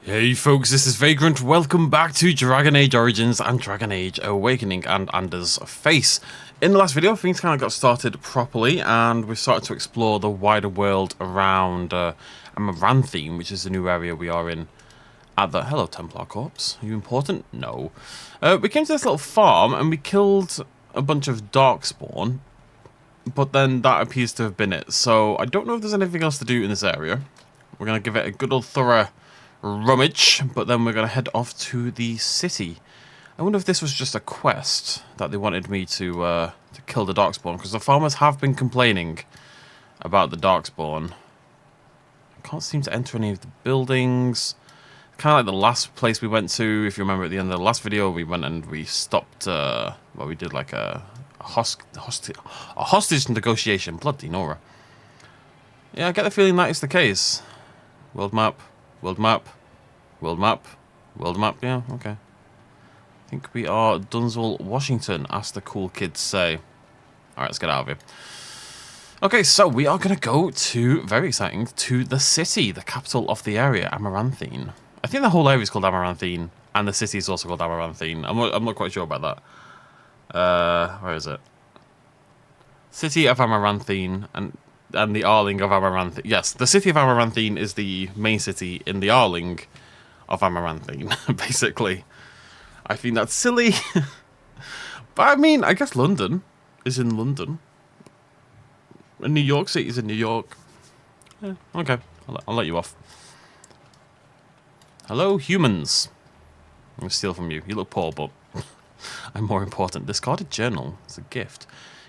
Hey folks, this is Vagrant. Welcome back to Dragon Age Origins and Dragon Age Awakening and Anders Face. In the last video, things kind of got started properly and we started to explore the wider world around Amaranthine, which is the new area we are in at the... Hello, Templar Corpse. Are you important? No. We came to this little farm and we killed a bunch of Darkspawn, but then that appears to have been it. So I don't know if there's anything else to do in this area. We're going to give it a good old thorough rummage, but then we're going to head off to the city. I wonder if this was just a quest that they wanted me to kill the Darkspawn, because the farmers have been complaining about the Darkspawn. I can't seem to enter any of the buildings. Kind of like the last place we went to. If you remember, at the end of the last video, we went and we stopped. Well, we did like a hostage negotiation. Bloody Nora. Yeah, I get the feeling that is the case. World map. World map, world map, world map, yeah, okay. I think we are Dunswell, Washington, as the cool kids say. Alright, let's get out of here. Okay, so we are going to go to, very exciting, to the city, the capital of the area, Amaranthine. I think the whole area is called Amaranthine, and the city is also called Amaranthine. I'm not quite sure about that. Where is it? City of Amaranthine, and the Arling of Amaranthine. Yes, the city of Amaranthine is the main city in the Arling of Amaranthine, basically. I think that's silly. But I mean, I guess London is in London. And New York City is in New York. Yeah, okay, I'll let you off. Hello, humans. I'm going to steal from you. You look poor, but I'm more important. Discarded journal. It's a gift.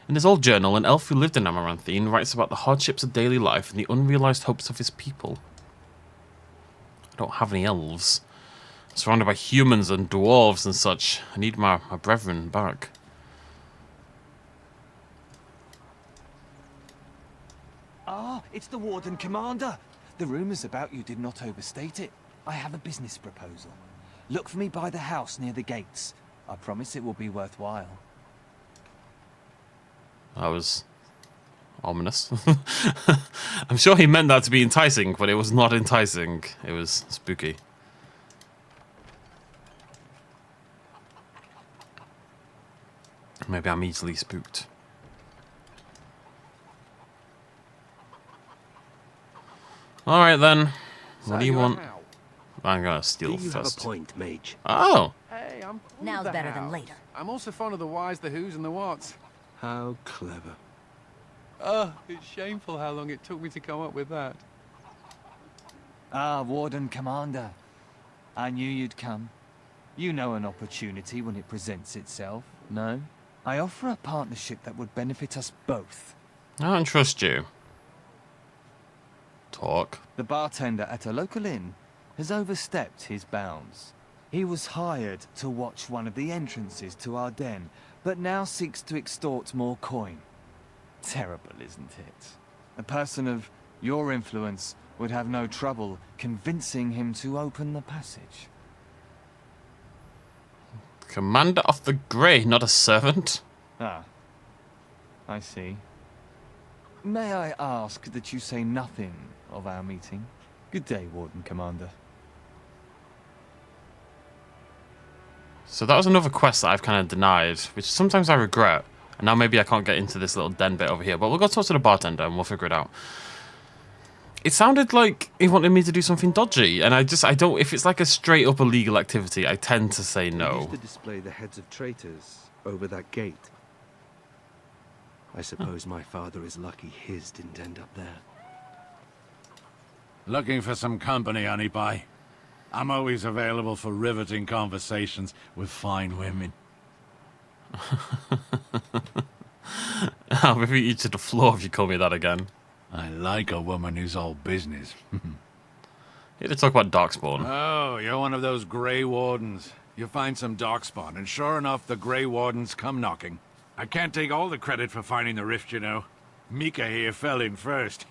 In his old journal, an elf who lived in Amaranthine writes about the hardships of daily life and the unrealized hopes of his people. I don't have any elves. I'm surrounded by humans and dwarves and such. I need my brethren back. Ah, it's the Warden Commander. The rumors about you did not overstate it. I have a business proposal. Look for me by the house near the gates. I promise it will be worthwhile. That was ominous. I'm sure he meant that to be enticing, but it was not enticing. It was spooky. Maybe I'm easily spooked. Alright then. What do you want? I'm gonna steal Do you first. have a point, mage? Oh! Hey, I'm cool with Now's the better than house. later. I'm also fond of the whys, the whos, and the whats. How clever. Oh, it's shameful how long it took me to come up with that. Ah, Warden Commander. I knew you'd come. You know an opportunity when it presents itself, no? I offer a partnership that would benefit us both. I don't trust you. Talk. The bartender at a local inn has overstepped his bounds. He was hired to watch one of the entrances to our den, but now seeks to extort more coin. Terrible, isn't it? A person of your influence would have no trouble convincing him to open the passage. Commander of the Grey, not a servant. Ah, I see. May I ask that you say nothing of our meeting? Good day, Warden Commander. So that was another quest that I've kind of denied, which sometimes I regret. And now maybe I can't get into this little den bit over here, but we'll go talk to the bartender and we'll figure it out. It sounded like he wanted me to do something dodgy, and I don't, if it's like a straight up illegal activity, I tend to say We no. used to display the heads of traitors over that gate. I suppose my father is lucky his didn't end up there. Looking for some company, honey pie? I'm always available for riveting conversations with fine women. I'll repeat you to the floor if you call me that again. I like a woman who's all business. Here to talk about Darkspawn. Oh, you're one of those Grey Wardens. You find some Darkspawn, and sure enough, the Grey Wardens come knocking. I can't take all the credit for finding the rift, you know. Mika here fell in first.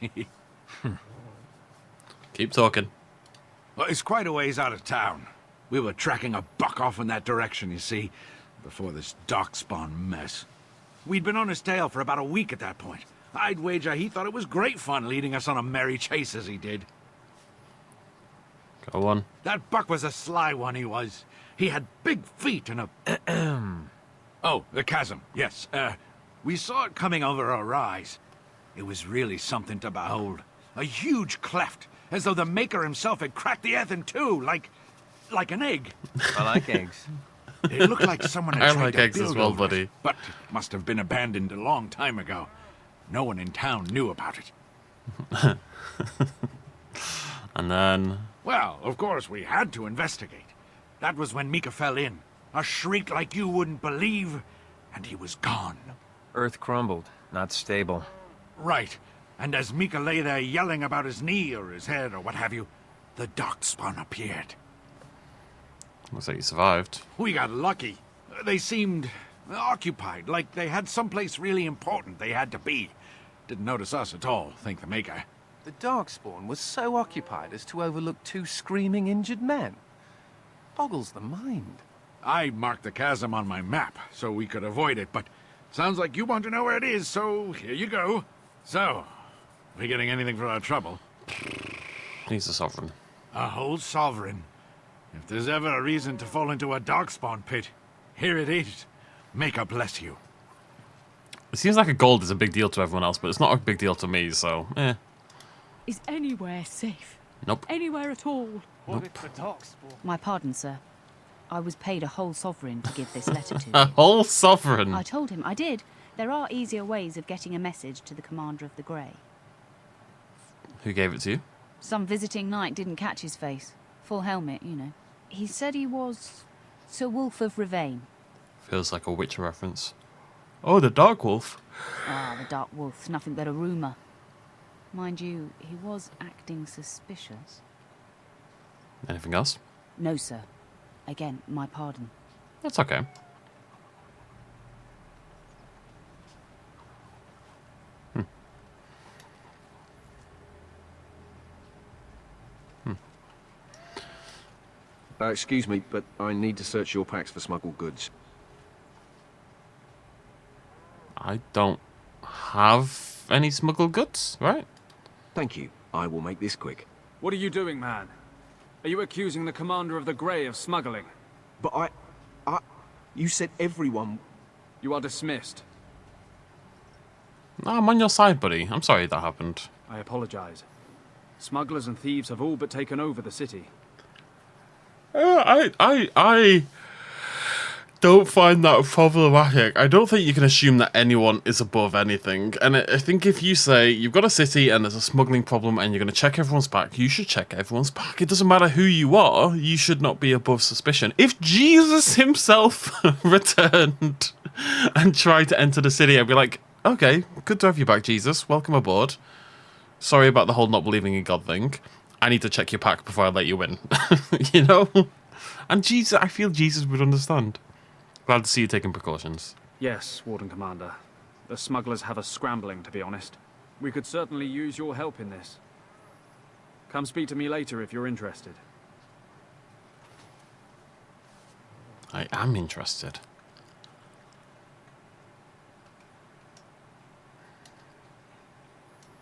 Keep talking. Well, it's quite a ways out of town. We were tracking a buck off in that direction, you see, before this Darkspawn mess. We'd been on his tail for about a week at that point. I'd wager he thought it was great fun leading us on a merry chase as he did. Go on. That buck was a sly one, he was. He had big feet and a... Oh, the chasm, yes. We saw it coming over our eyes. It was really something to behold. A huge cleft, as though the maker himself had cracked the earth in two, like an egg. I like eggs. It looked like someone had I tried like to eggs as build well, over it, buddy. but it must have been abandoned a long time ago. No one in town knew about it. And then... Well, of course, we had to investigate. That was when Mika fell in. A shriek like you wouldn't believe, and he was gone. Earth crumbled, not stable. Right. And as Mika lay there yelling about his knee or his head or what have you, the Darkspawn appeared. Looks like you survived. We got lucky. They seemed occupied, like they had someplace really important they had to be. Didn't notice us at all, thank the Maker. The Darkspawn was so occupied as to overlook 2 screaming injured men. Boggles the mind. I marked the chasm on my map so we could avoid it, but sounds like you want to know where it is, so here you go. So, we getting anything for our trouble? He's a sovereign. A whole sovereign. If there's ever a reason to fall into a Darkspawn pit, here it is. Maker bless you. It seems like a gold is a big deal to everyone else, but it's not a big deal to me, so, eh. Is anywhere safe? Nope. Anywhere at all? What if the Darkspawn? My pardon, sir. I was paid a whole sovereign to give this letter to A you. whole sovereign. I told him I did. There are easier ways of getting a message to the commander of the Grey. Who gave it to you? Some visiting knight didn't catch his face. Full helmet, you know. He said he was Sir Wolf of Ravain. Feels like a Witcher reference. Oh, the Dark Wolf. Ah, the Dark Wolf's nothing but a rumour. Mind you, he was acting suspicious. Anything else? No, sir. Again, my pardon. That's okay. Excuse me, but I need to search your packs for smuggled goods. I don't have any smuggled goods, right? Thank you. I will make this quick. What are you doing, man? Are you accusing the commander of the Grey of smuggling? But you said everyone... You are dismissed. No, I'm on your side, buddy. I'm sorry that happened. I apologize. Smugglers and thieves have all but taken over the city. I don't find that problematic. I don't think you can assume that anyone is above anything. And I think if you say you've got a city and there's a smuggling problem and you're going to check everyone's back, you should check everyone's back. It doesn't matter who you are. You should not be above suspicion. If Jesus himself returned and tried to enter the city, I'd be like, okay, good to have you back, Jesus. Welcome aboard. Sorry about the whole not believing in God thing. I need to check your pack before I let you in. You know? And Jesus, I feel Jesus would understand. Glad to see you taking precautions. Yes, Warden Commander. The smugglers have us scrambling, to be honest. We could certainly use your help in this. Come speak to me later if you're interested. I am interested.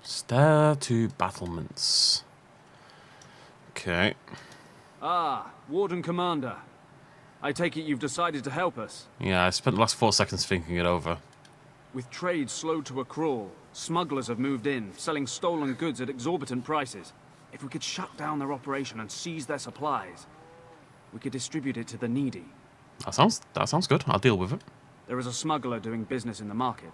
Stair to battlements. Okay. Ah, Warden Commander. I take it you've decided to help us. Yeah, I spent the last 4 seconds thinking it over. With trade slowed to a crawl, smugglers have moved in, selling stolen goods at exorbitant prices. If we could shut down their operation and seize their supplies, we could distribute it to the needy. That sounds good. I'll deal with it. There is a smuggler doing business in the market.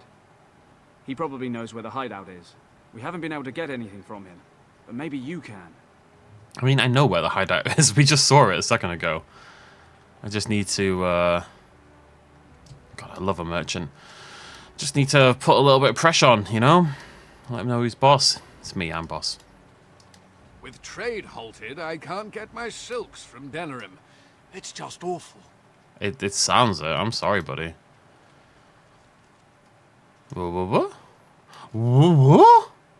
He probably knows where the hideout is. We haven't been able to get anything from him, but maybe you can. I mean, I know where the hideout is. We just saw it a second ago. I just need to, God, I love a merchant. Just need to put a little bit of pressure on, you know? Let him know who's boss. It's me, I'm boss. With trade halted, I can't get my silks from Denerim. It's just awful. It sounds it. I'm sorry, buddy. What?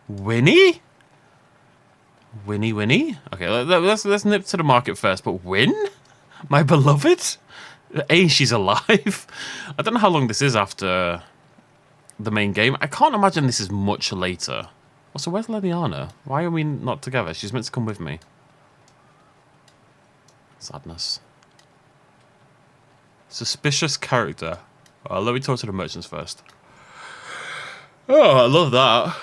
Winnie? Winnie? Okay, let's nip to the market first, but Win? My beloved? A, she's alive. I don't know how long this is after the main game. I can't imagine this is much later. Also, where's Leliana? Why are we not together? She's meant to come with me. Sadness. Suspicious character. Let me talk to the merchants first. Oh, I love that.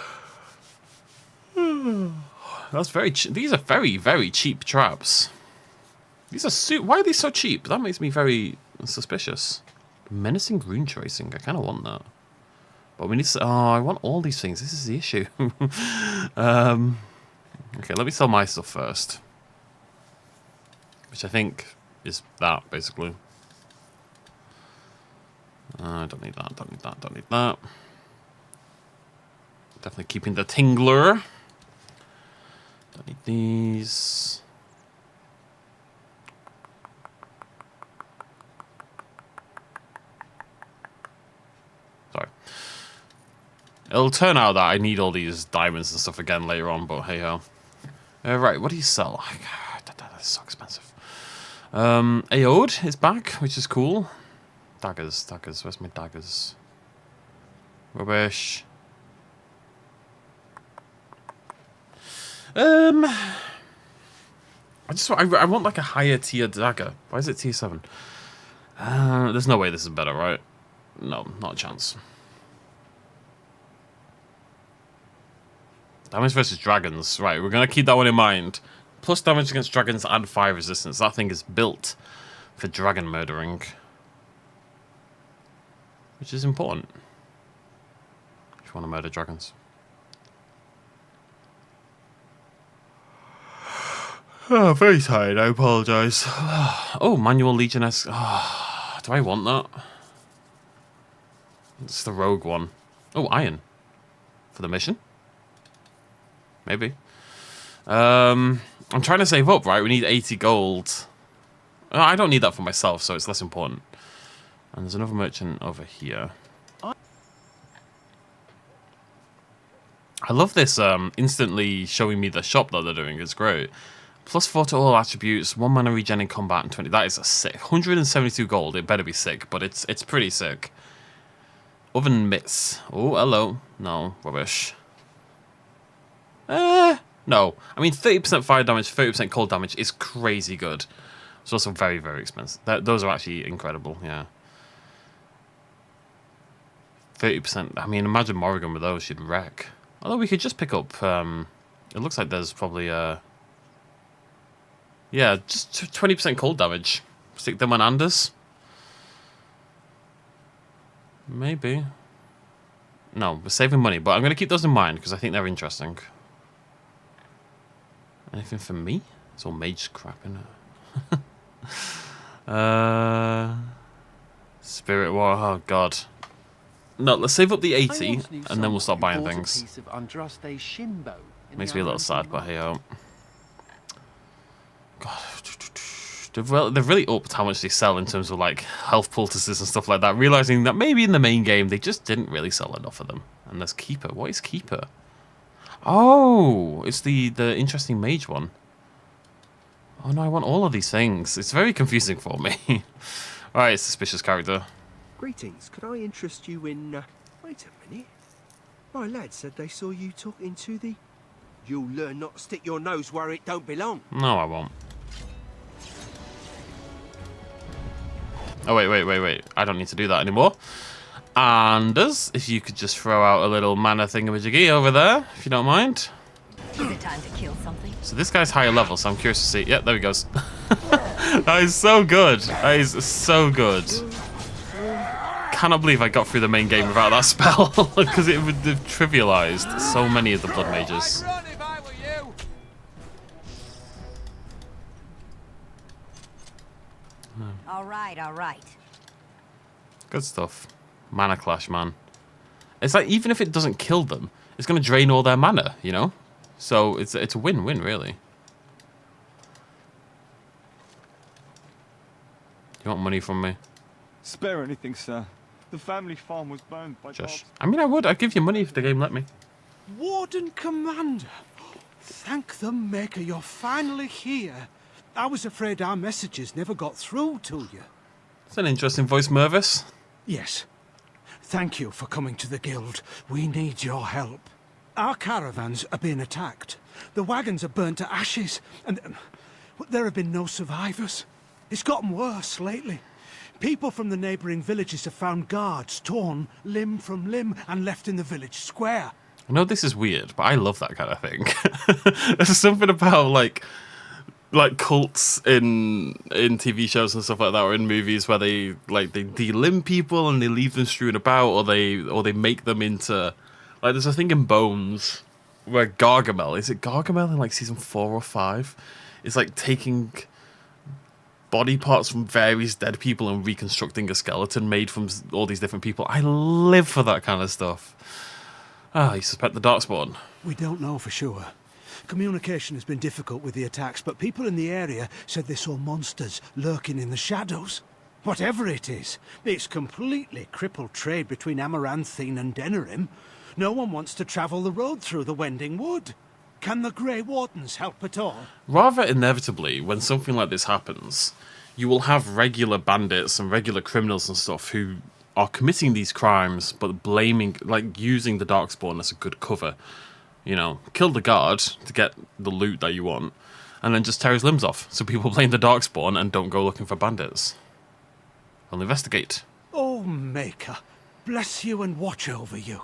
That's very. These are very, very cheap traps. These are why are these so cheap? That makes me very suspicious. Menacing rune tracing. I kind of want that, but we need to. Oh, I want all these things. This is the issue. Okay, let me sell my stuff first, which I think is that basically. Don't need that. Don't need that. Don't need that. Definitely keeping the tingler. Don't need these. Sorry. It'll turn out that I need all these diamonds and stuff again later on, but hey ho. Right, what do you sell? That's so expensive. Aode is back, which is cool. Daggers. Where's my daggers? Rubbish. I want like a higher tier dagger. Why is it tier 7? There's no way this is better, right? No, not a chance. Damage versus dragons. Right, we're going to keep that one in mind. Plus damage against dragons and fire resistance. That thing is built for dragon murdering. Which is important. If you want to murder dragons. Oh, very tired. I apologise. Oh, manual legioness. Oh, do I want that? It's the rogue one. Oh, iron. For the mission? Maybe. I'm trying to save up, right? We need 80 gold. I don't need that for myself, so it's less important. And there's another merchant over here. I love this instantly showing me the shop that they're doing. It's great. Plus 4 to all attributes, 1 mana regen in combat, and 20. That is a sick. 172 gold. It better be sick, but it's pretty sick. Oven mitts. Oh, hello. No, rubbish. No. I mean, 30% fire damage, 30% cold damage is crazy good. It's also very, very expensive. Those are actually incredible, yeah. 30%. I mean, imagine Morrigan with those. She'd wreck. Although we could just pick up... it looks like there's probably... yeah, just 20% cold damage. Stick them on Anders. Maybe. No, we're saving money, but I'm going to keep those in mind because I think they're interesting. Anything for me? It's all mage crap, isn't it? Spirit War, oh god. No, let's save up the 80 and then we'll start buying things. Makes me a little sad, but hey ho. God. They've really upped how much they sell in terms of like health poultices and stuff like that, realizing that maybe in the main game they just didn't really sell enough of them. And there's Keeper. What is Keeper? Oh, it's the interesting mage one. Oh no, I want all of these things. It's very confusing for me. Alright, suspicious character. Greetings, could I interest you in... wait a minute. My lad said they saw you talking to the... You'll learn not to stick your nose where it don't belong. No, I won't. Oh, wait. I don't need to do that anymore. Anders, if you could just throw out a little mana thingamajiggy over there, if you don't mind. Is it time to kill something? So this guy's higher level, so I'm curious to see. Yeah, there he goes. That is so good. That is so good. Cannot believe I got through the main game without that spell, because it would have trivialized so many of the blood mages. All right. Good stuff. Mana clash, man. It's like even if it doesn't kill them, it's going to drain all their mana, you know? So it's a win-win, really. You want money from me? Spare anything, sir. The family farm was burned by dogs. I mean, I would. I'd give you money if the game let me. Warden Commander, thank the Maker you're finally here. I was afraid our messages never got through to you. It's an interesting voice, Mervis. Yes. Thank you for coming to the guild. We need your help. Our caravans are being attacked. The wagons are burnt to ashes, and but there have been no survivors. It's gotten worse lately. People from the neighbouring villages have found guards torn limb from limb and left in the village square. I know this is weird, but I love that kind of thing. There's something about like cults in TV shows and stuff like that, or in movies where they de-limb people and they leave them strewn about, or they make them into, like, there's a thing in Bones where Gargamel, is it Gargamel in like season 4 or 5, is like taking body parts from various dead people and reconstructing a skeleton made from all these different people. I live for that kind of stuff. Ah, you suspect the Darkspawn? We don't know for sure. Communication has been difficult with the attacks, but people in the area said they saw monsters lurking in the shadows. Whatever it is, it's completely crippled trade between Amaranthine and Denerim. No one wants to travel the road through the Wending Wood. Can the Grey Wardens help at all? Rather inevitably, when something like this happens, you will have regular bandits and regular criminals and stuff who are committing these crimes, but blaming, like, using the Darkspawn as a good cover. You know, kill the guard to get the loot that you want, and then just tear his limbs off. So people blame the Darkspawn and don't go looking for bandits. I'll investigate. Oh, Maker, bless you and watch over you.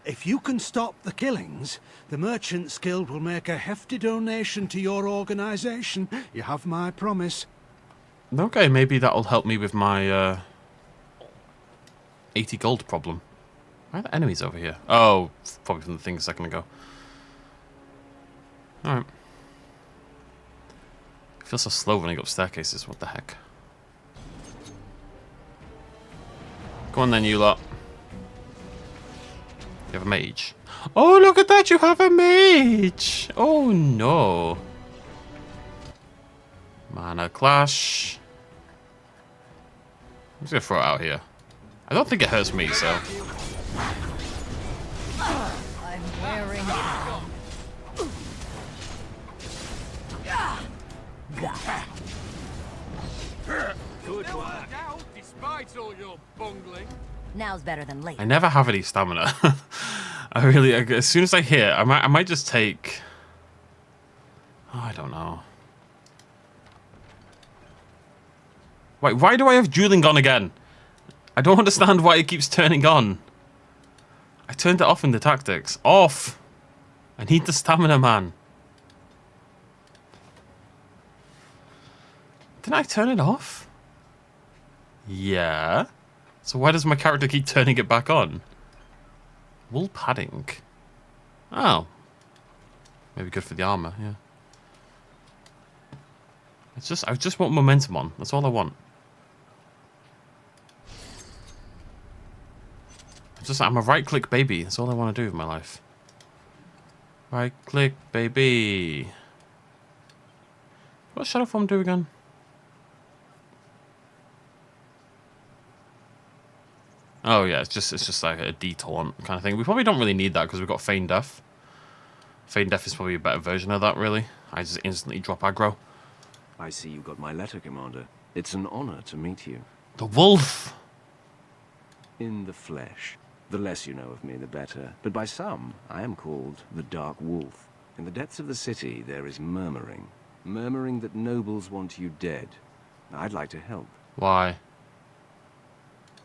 If you can stop the killings, the Merchants Guild will make a hefty donation to your organisation. You have my promise. Okay, maybe that'll help me with my 80 gold problem. Why are the enemies over here? Oh, probably from the thing a second ago. Alright. I feel so slow running up staircases, what the heck? Go on then, you lot. You have a mage. Oh, look at that, you have a mage! Oh no. Mana clash. I'm just gonna throw it out here. I don't think it hurts me, so. I'm wearing Good work out, despite all your bungling. Now's better than later. I never have any stamina. I really, as soon as I hit, I might just take. Oh, I don't know. Wait, why do I have dueling on again? I don't understand why it keeps turning on. I turned it off in the tactics. Off! I need the stamina, man. Didn't I turn it off? Yeah. So why does my character keep turning it back on? Wool padding. Oh. Maybe good for the armor, yeah. I just want momentum on. That's all I want. I'm a right-click baby. That's all I want to do with my life. Right-click baby. What's Shadow Form do again? Oh yeah, it's just like a detour kind of thing. We probably don't really need that because we've got Feign Death. Feign Death is probably a better version of that, really. I just instantly drop aggro. I see you got my letter, Commander. It's an honor to meet you. The wolf! In the flesh. The less you know of me, the better. But by some, I am called the Dark Wolf. In the depths of the city, there is murmuring. Murmuring that nobles want you dead. I'd like to help. Why?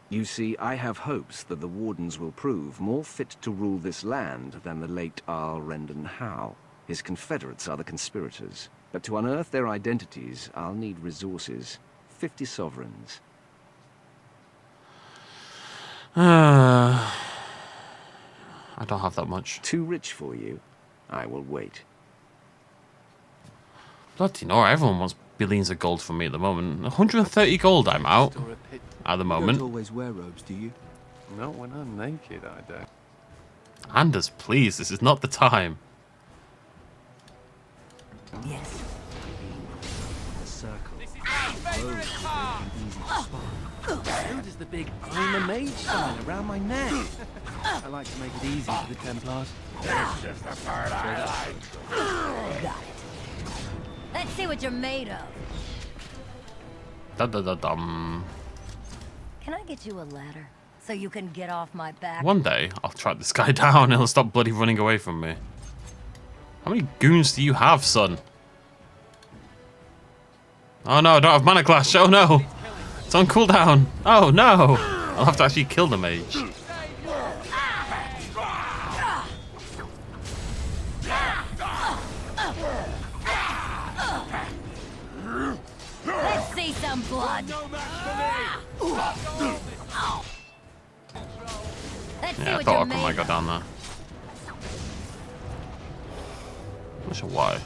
You see, I have hopes that the Wardens will prove more fit to rule this land than the late Arl Rendon Howe. His confederates are the conspirators. But to unearth their identities, I'll need resources. 50 sovereigns. I don't have that much. Too rich for you? I will wait. Bloody no, everyone wants billions of gold from me at the moment. 130 gold I'm out at the moment. You don't always wear robes, do you? Not when I'm naked, I don't. Anders, please, this is not the time. Yes. The circle. This is my favorite part. So does the big I'm a mage sign around my neck. I like to make it easy for the Templars. Got it. Let's see what you're made of. Da-da-da-dum. Can I get you a ladder so you can get off my back? One day, I'll track this guy down and he'll stop bloody running away from me. How many goons do you have, son? Oh no, I don't have mana clash. Oh no. It's on cooldown. Oh no. I'll have to actually kill the mage. Let's see some blood. Let's see Yeah, I what thought you're Aqua might made go of. down there. Not sure why.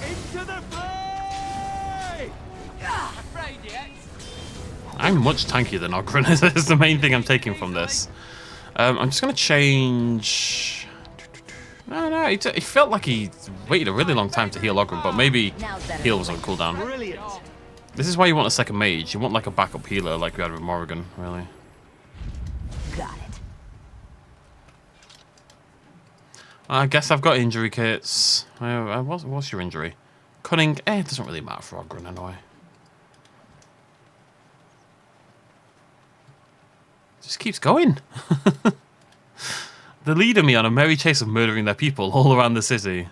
Into the fray! Afraid yet? I'm much tankier than Ogren. Is the main thing I'm taking from this. I'm just going to change... No, it felt like he waited a really long time to heal Ogren, but maybe heal was on cooldown. Brilliant. This is why you want a second mage. You want like a backup healer like we had with Morrigan, really. Got it. I guess I've got injury kits. What's your injury? Cunning? It doesn't really matter for Ogren anyway. Just keeps going. They're leading me on a merry chase of murdering their people all around the city.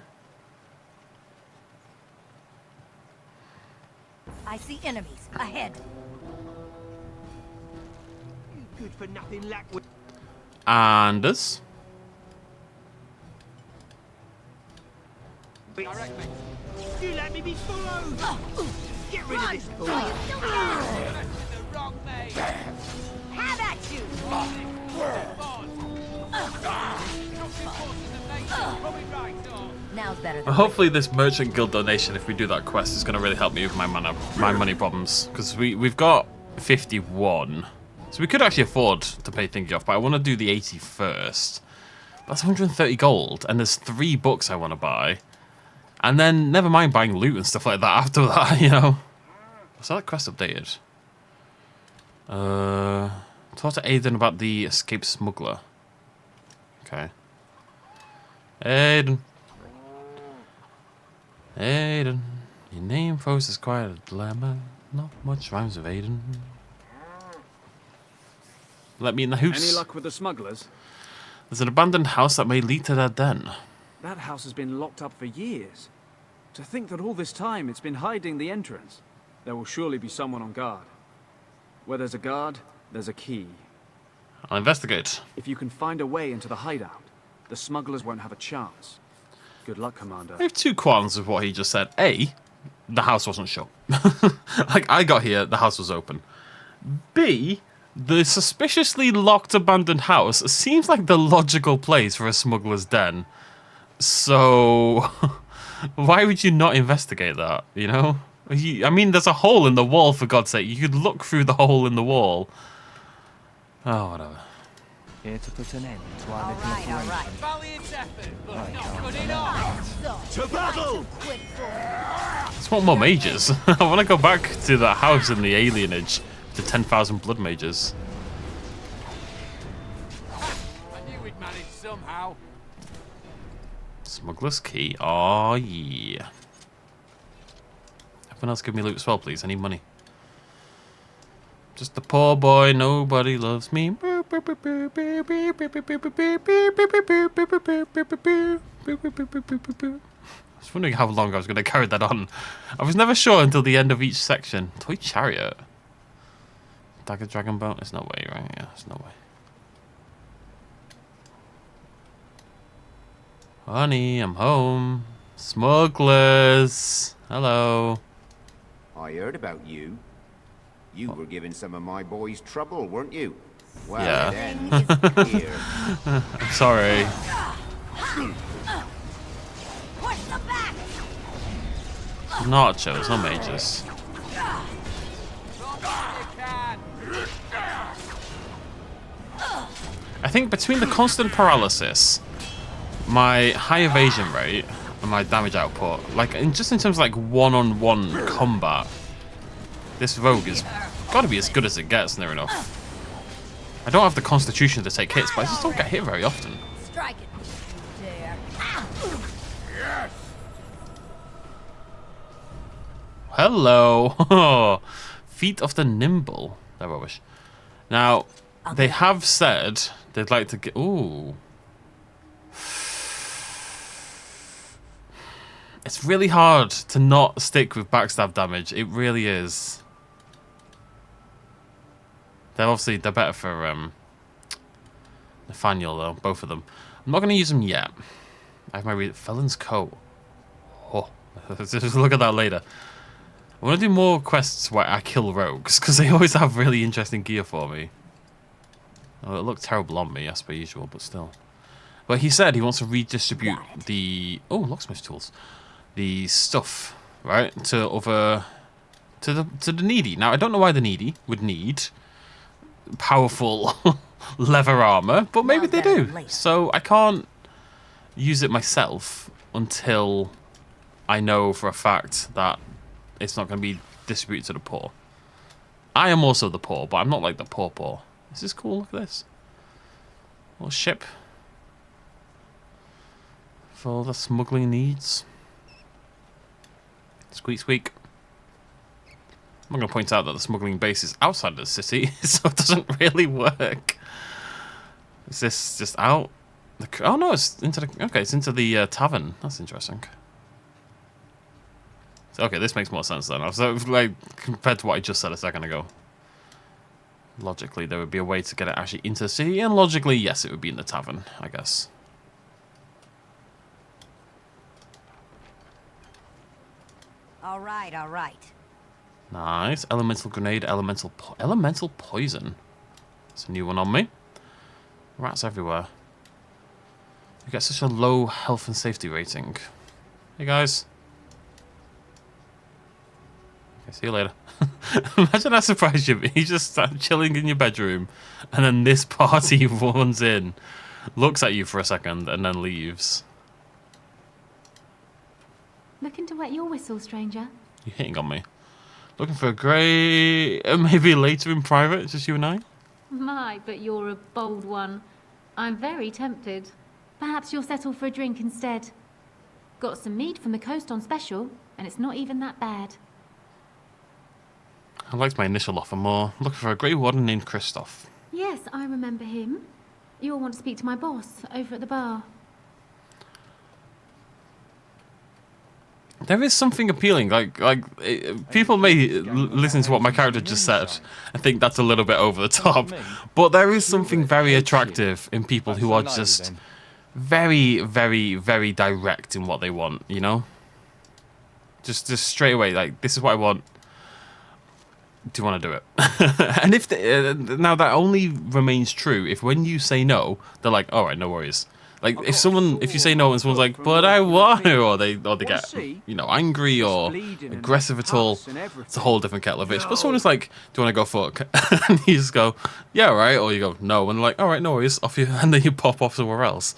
I see enemies ahead. You good for nothing lack with. Anders. You let me be followed. Get rid of this fool. Have at you. Now's better than Hopefully this merchant guild donation, if we do that quest, is going to really help me with my money problems. Because we've got 51. So we could actually afford to pay thingy off, but I want to do the 80 first. That's 130 gold, and there's 3 books I want to buy. And then, never mind buying loot and stuff like that after that, you know. So that quest updated. Talk to Aiden about the escaped smuggler. Okay. Aiden. Aiden. Your name poses quite a dilemma. Not much rhymes with Aiden. Let me in the house. Any luck with the smugglers? There's an abandoned house that may lead to their den. That house has been locked up for years. To think that all this time it's been hiding the entrance. There will surely be someone on guard. Where there's a guard, there's a key. I'll investigate. If you can find a way into the hideout, the smugglers won't have a chance. Good luck, Commander. I have 2 qualms with what he just said. A, the house wasn't shut. Like, I got here, the house was open. B, the suspiciously locked abandoned house seems like the logical place for a smuggler's den. So, why would you not investigate that, you know? I mean, there's a hole in the wall, for God's sake. You could look through the hole in the wall. Oh, whatever. Here to put an end to our little operation. Valiant effort, but not good enough. To battle! I just want more mages. I want to go back to that house in the alienage to 10,000 blood mages. I knew we'd manage somehow. Smuggler's key. Oh, yeah. Everyone else give me loot as well, please. I need money. Just a poor boy, nobody loves me. I was wondering how long I was going to carry that on. I was never sure until the end of each section. Toy chariot. Dagger dragon boat. There's no way, right? Yeah, there's no way. Honey, I'm home. Smugglers. Hello. I heard about you. You were giving some of my boys trouble, weren't you? Well, Yeah. then, here. I'm sorry. Nachos, no mages. I think between the constant paralysis, my high evasion rate, and my damage output, like just in terms of like one-on-one combat, this rogue is gotta be as good as it gets, near enough. I don't have the constitution to take hits, but I just don't get hit very often. Strike it, you dare. Hello. Feet of the nimble. They're rubbish. Now, they have said they'd like to get... Ooh. It's really hard to not stick with backstab damage. It really is. They're better for Nathaniel though, both of them. I'm not going to use them yet. I have my Felon's Coat. Oh, just look at that later. I want to do more quests where I kill rogues because they always have really interesting gear for me. Oh, it looked terrible on me as per usual, but still. But he said he wants to redistribute the locksmith tools, the stuff, right, to the needy. Now I don't know why the needy would need powerful leather armor, but maybe they do. So I can't use it myself until I know for a fact that it's not going to be distributed to the poor. I am also the poor, but I'm not like the poor. This is cool. Look at this little ship for all the smuggling needs. Squeak, squeak. I'm going to point out that the smuggling base is outside of the city, so it doesn't really work. Is this just out? Oh no, it's into the... Okay, it's into the tavern. That's interesting. So, okay, this makes more sense then. I was like, compared to what I just said a second ago. Logically, there would be a way to get it actually into the city, and logically, yes, it would be in the tavern, I guess. All right, all right. Nice. Elemental grenade, elemental poison. That's a new one on me. Rats everywhere. You get such a low health and safety rating. Hey guys. Okay, see you later. Imagine how surprised you'd be. You just start chilling in your bedroom, and then this party runs in, looks at you for a second, and then leaves. Looking to wet your whistle, stranger? You're hitting on me. Looking for a grey... maybe later in private, just you and I? My, but you're a bold one. I'm very tempted. Perhaps you'll settle for a drink instead. Got some mead from the coast on special, and it's not even that bad. I liked my initial offer more. Looking for a Grey Warden named Christoph. Yes, I remember him. You'll want to speak to my boss over at the bar. There is something appealing, people may listen to what my character just said and think that's a little bit over the top, but there is something very attractive in people who are just very, very, very direct in what they want, you know? Just straight away, like, this is what I want. Do you want to do it? And if now that only remains true if when you say no, they're like, all right, no worries. Like if you say no and someone's like, but I want to, or they get, you know, angry or aggressive at all, it's a whole different kettle of fish. But someone is like, do you want to go fuck? And you just go, yeah, right, or you go no, and they're like, all right, no worries, off you, and then you pop off somewhere else.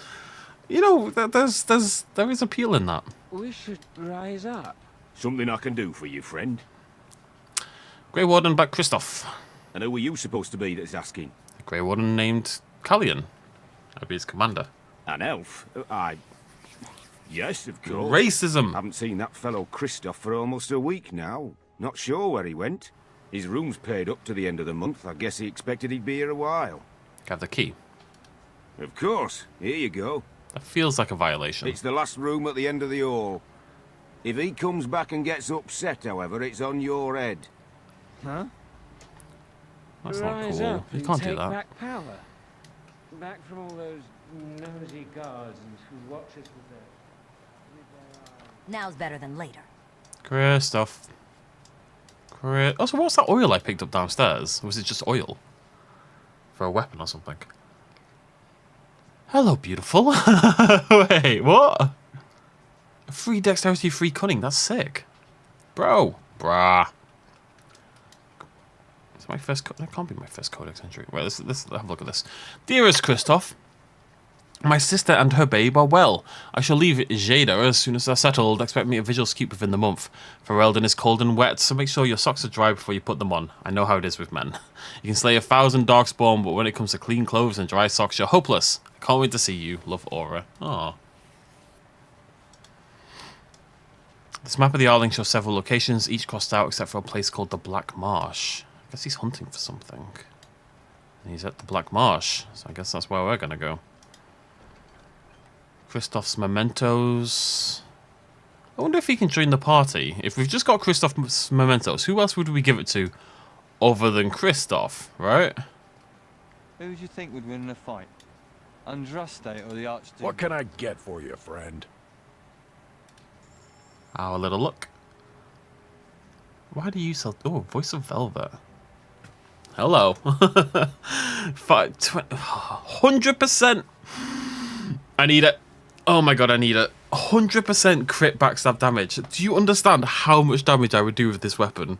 You know, there is appeal in that. We should rise up. Something I can do for you, friend. Grey Warden back Christoph. And who are you supposed to be that's asking? A Grey Warden named Callion. I'd be his commander. An elf? Yes, of course. Racism. Haven't seen that fellow Christoph for almost a week now. Not sure where he went. His room's paid up to the end of the month. I guess he expected he'd be here a while. Have the key. Of course. Here you go. That feels like a violation. It's the last room at the end of the hall. If he comes back and gets upset, however, it's on your head. Huh? That's not cool. You can't do that. Back power. Back from all those nosy guards who watch us with their... Now's better than later. Christoph. Also, what's that oil I picked up downstairs? Or was it just oil? For a weapon or something? Hello, beautiful. Wait, what? Free dexterity, free cunning. That's sick. Bro. Brah. It's my first... That can't be my first codex entry. Wait, let's have a look at this. Dearest Christoph, my sister and her babe are well. I shall leave Jada as soon as they're settled. Expect me at Vigil's Keep within the month. Ferelden is cold and wet, so make sure your socks are dry before you put them on. I know how it is with men. You can slay 1,000 Darkspawn, but when it comes to clean clothes and dry socks, you're hopeless. I can't wait to see you. Love, Aura. Aww. This map of the Arling shows several locations, each crossed out except for a place called the Black Marsh. I guess he's hunting for something. And he's at the Black Marsh, so I guess that's where we're gonna go. Christoph's mementos. I wonder if he can join the party. If we've just got Kristoff's mementos, who else would we give it to other than Kristoff, right? Who do you think would win in a fight? Andraste or the Archdemon? What can I get for you, friend? Our little look. Why do you sell... Oh, Voice of Velvet. Hello. 100%. I need it. Oh my god, I need it. 100% crit backstab damage. Do you understand how much damage I would do with this weapon?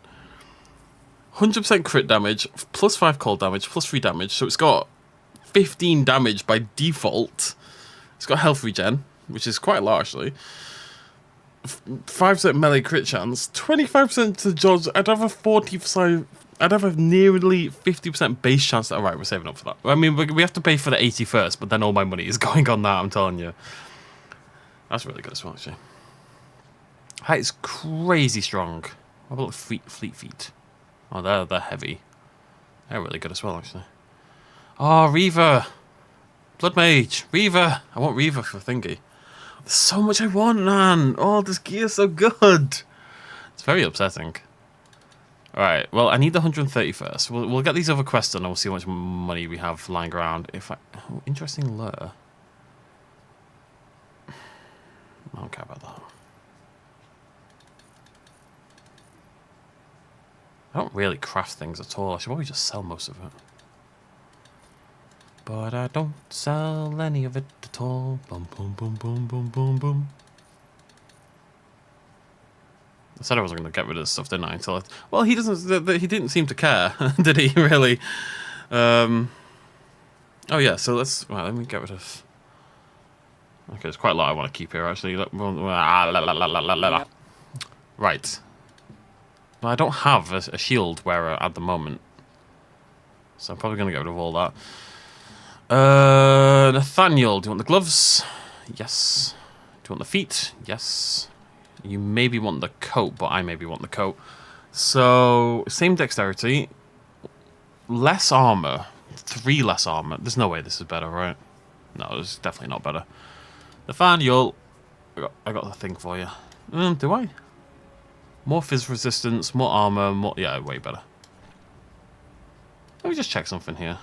100% crit damage, plus 5 cold damage, plus 3 damage. So it's got 15 damage by default. It's got health regen, which is quite low actually. 5% melee crit chance, 25% to dodge. I'd have a 40%. I'd have a nearly 50% base chance. Alright, we're saving up for that. I mean, we have to pay for the 80 first, but then all my money is going on that, I'm telling you. That's really good as well, actually. That is crazy strong. How about fleet feet? Oh, they're heavy. They're really good as well, actually. Oh, Reaver! Blood Mage! Reaver! I want Reaver for thingy. There's so much I want, man! Oh, this gear's so good! It's very upsetting. Alright, well, I need the 130 first. We'll get these other quests done and we'll see how much money we have lying around. Oh, interesting lure. I don't care about that. I don't really craft things at all. I should probably just sell most of it. But I don't sell any of it at all. Boom, boom, boom, boom, boom, boom, boom. I said I wasn't going to get rid of this stuff, didn't I? Until well, he doesn't. He didn't seem to care, did he? Really? Oh yeah. So let's. Well, let me get rid of. Okay, there's quite a lot I want to keep here actually. Right. Well, I don't have a shield wearer at the moment, so I'm probably going to get rid of all that. Nathaniel, do you want the gloves? Yes. Do you want the feet? Yes. You maybe want the coat, but I maybe want the coat. So, same dexterity. Less armor. 3 less armor. There's no way this is better, right? No, it's definitely not better. Nathaniel, I got the thing for you. Do I? More fizz resistance, more armor, more... Yeah, way better. Let me just check something here.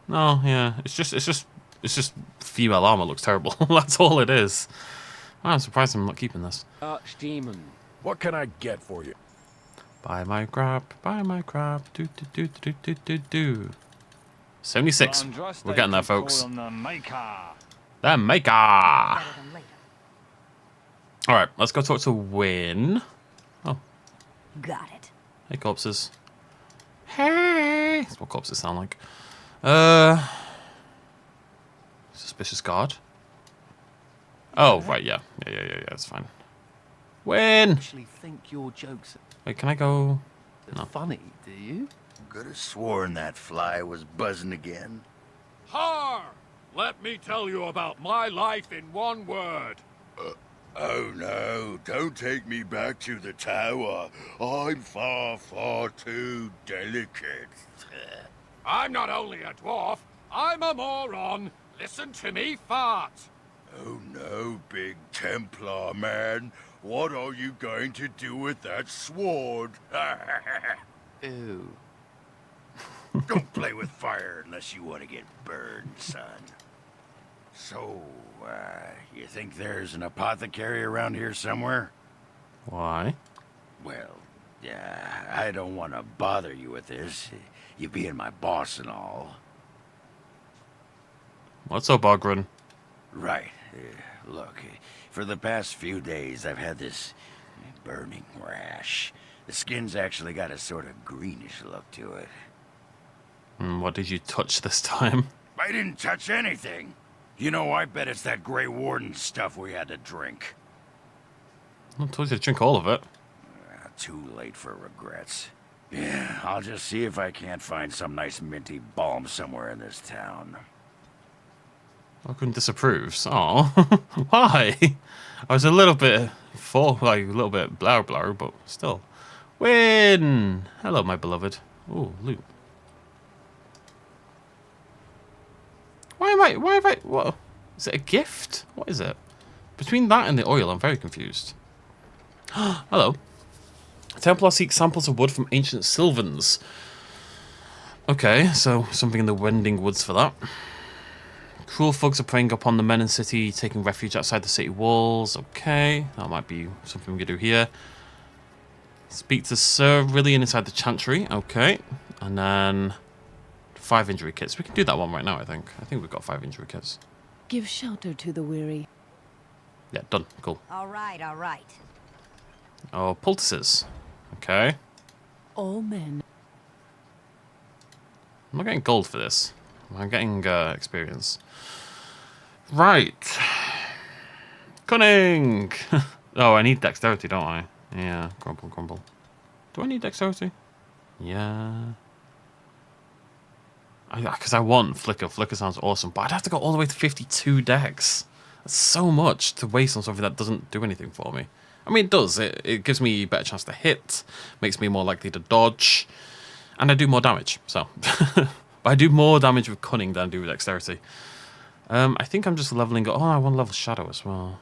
No, yeah, it's just female armor looks terrible. That's all it is. I'm surprised I'm not keeping this. Archdemon. What can I get for you? Buy my crap, buy my crap. Do do do do do do do. 76. We're getting there, folks. The maker. All right, let's go talk to Win. Oh, got it. Hey, corpses. Hey, that's what corpses sound like. Suspicious guard. Oh, right, yeah. Yeah, it's fine. Win! I actually think your jokes Wait, can I go? are funny, do you? Could have sworn that fly was buzzing again. Har! Let me tell you about my life in one word. Oh no, don't take me back to the tower. I'm far, far too delicate. I'm not only a dwarf, I'm a moron. Listen to me fart. Oh no, big Templar man. What are you going to do with that sword? Ew. Don't play with fire unless you want to get burned, son. So, you think there's an apothecary around here somewhere? Why? Well, I don't want to bother you with this. You being my boss and all. What's up, Ogren? Right. Look, for the past few days, I've had this burning rash. The skin's actually got a sort of greenish look to it. What did you touch this time? I didn't touch anything. You know, I bet it's that Grey Warden stuff we had to drink. I told you to drink all of it. Too late for regrets. Yeah, I'll just see if I can't find some nice minty balm somewhere in this town. Ogren disapproves. Oh, why? I was a little bit blah blah, but still. Win! Hello, my beloved. Ooh, loot. Why have I, what? Is it a gift? What is it? Between that and the oil, I'm very confused. Hello. Templar seeks samples of wood from ancient Sylvans. Okay, so something in the Wending Woods for that. Cruel thugs are preying upon the men in the city, taking refuge outside the city walls. Okay, that might be something we could do here. Speak to Sir Rillian inside the Chantry. Okay, and then 5 injury kits. We can do that one right now, I think. I think we've got 5 injury kits. Give shelter to the weary. Yeah, done. Cool. All right, all right. Oh, poultices. Okay. All men. I'm not getting gold for this. I'm getting experience. Right. Cunning! Oh, I need dexterity, don't I? Yeah, grumble, grumble. Do I need dexterity? Yeah. Because I want Flicker. Flicker sounds awesome, but I'd have to go all the way to 52 dex. That's so much to waste on something that doesn't do anything for me. I mean, it does. It gives me a better chance to hit, makes me more likely to dodge, and I do more damage, so. But I do more damage with Cunning than I do with Dexterity. I think I'm just leveling up. Oh, I want to level Shadow as well.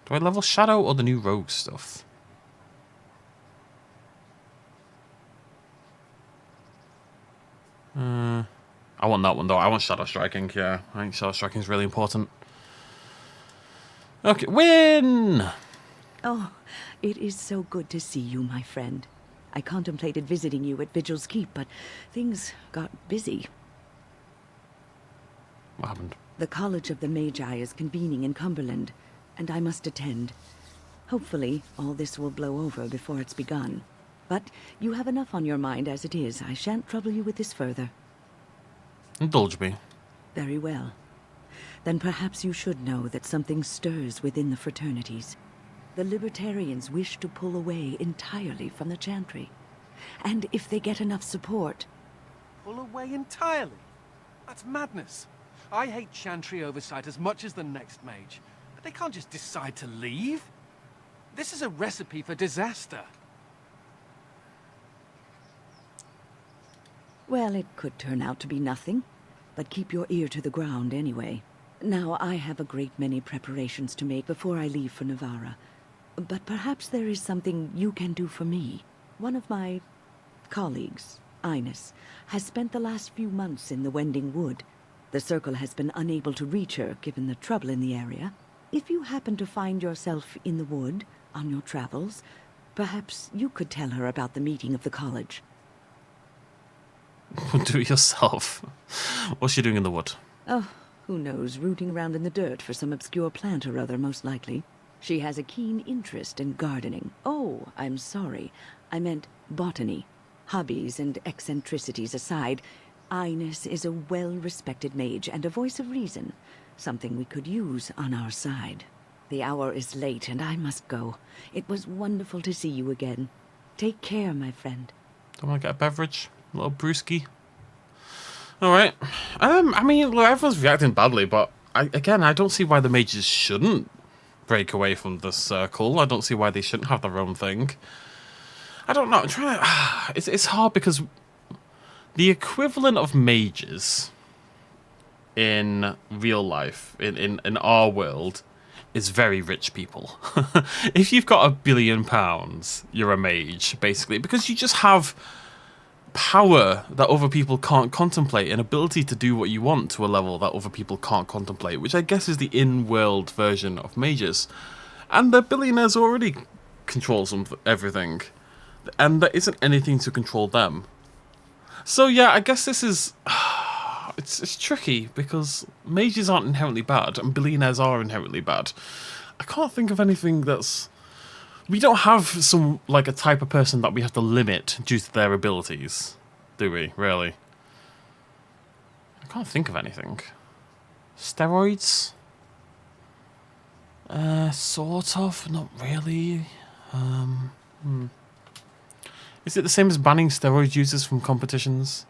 Do I level Shadow or the new Rogue stuff? I want that one, though. I want Shadow Striking, yeah. I think Shadow Striking is really important. Okay, win! Oh, it is so good to see you, my friend. I contemplated visiting you at Vigil's Keep, but things got busy. What happened? The College of the Magi is convening in Cumberland, and I must attend. Hopefully, all this will blow over before it's begun. But you have enough on your mind as it is. I shan't trouble you with this further. Indulge me. Very well. Then perhaps you should know that something stirs within the fraternities. The Libertarians wish to pull away entirely from the Chantry. And if they get enough support... Pull away entirely? That's madness. I hate Chantry oversight as much as the next mage. But they can't just decide to leave. This is a recipe for disaster. Well, it could turn out to be nothing. But keep your ear to the ground anyway. Now, I have a great many preparations to make before I leave for Navarra. But perhaps there is something you can do for me. One of my colleagues, Ines, has spent the last few months in the Wending Wood. The Circle has been unable to reach her, given the trouble in the area. If you happen to find yourself in the wood on your travels, perhaps you could tell her about the meeting of the college. Do it yourself. What's she doing in the wood? Oh, who knows, rooting around in the dirt for some obscure plant or other, most likely. She has a keen interest in gardening. Oh, I'm sorry. I meant botany. Hobbies and eccentricities aside, Ines is a well-respected mage and a voice of reason. Something we could use on our side. The hour is late and I must go. It was wonderful to see you again. Take care, my friend. Don't want to get a beverage? A little brewski? Alright. I mean, look, everyone's reacting badly, but I don't see why the mages shouldn't break away from the circle. I don't see why they shouldn't have their own thing. I don't know. I'm trying to... It's hard because the equivalent of mages in real life, in our world, is very rich people. If you've got £1 billion, you're a mage, basically, because you just have power that other people can't contemplate, an ability to do what you want to a level that other people can't contemplate, which I guess is the in-world version of mages. And the billionaires already control everything, and there isn't anything to control them. So yeah, I guess this is... It's tricky, because mages aren't inherently bad, and billionaires are inherently bad. I can't think of anything that's... We don't have some, like, a type of person that we have to limit due to their abilities, do we, really? I can't think of anything. Steroids? Sort of, not really. Is it the same as banning steroid users from competitions?